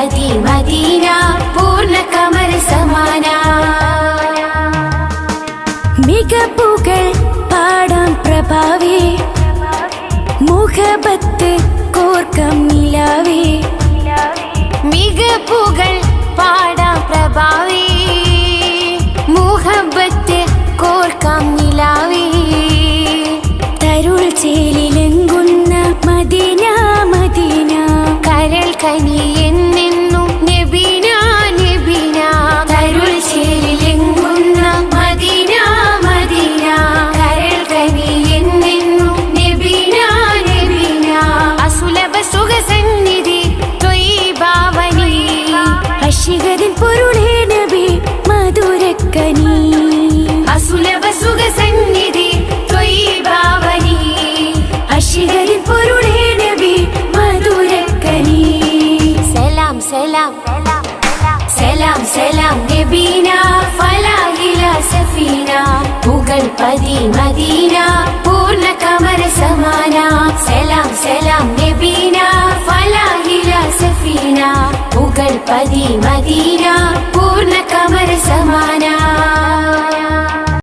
പതി മദീന പൂർണ്ണ കമർ സമാന മികപ്പുകൾ പാടാം പ്രഭാവേ മുഹബത്ത് കോർക്കം നിലാവേ മികപ്പുകൾ പാടാം പ്രഭാവേ മുഹബത്ത് കോർക്കാം നിലാവേ തരുൾ ചേലിലെങ്കുന്ന മദീന മദീന കരൾ കനിയെന്നെന്നും നബീന നബീന തരുൾ ചേലിലെങ്കുന്ന മദീന മദീന കരൾ കനിയെന്നെന്നും നബീന നബീന അസുലഭ സുഖസന്നിധി ത്വയ്യിബാവനി അശികരിൻ പൊരുളേ നബി മധുരക്കനി അസുലഭ സുഖസന്നിധി ത്വയ്യിബാവനി അശികരിൻ പൊരുളേ നബി മധുരക്കനി സലാം സലാം സലാം സലാം നബീന ഫലാഹില സഫീന മുഗൾ പതി മദീന പൂർണ്ണ കമർ സമാന സലാം സലാം നബീന ഫലാഹില സഫീന മുഗൾ പതി മദീന പൂർണ്ണ കമർ സമാന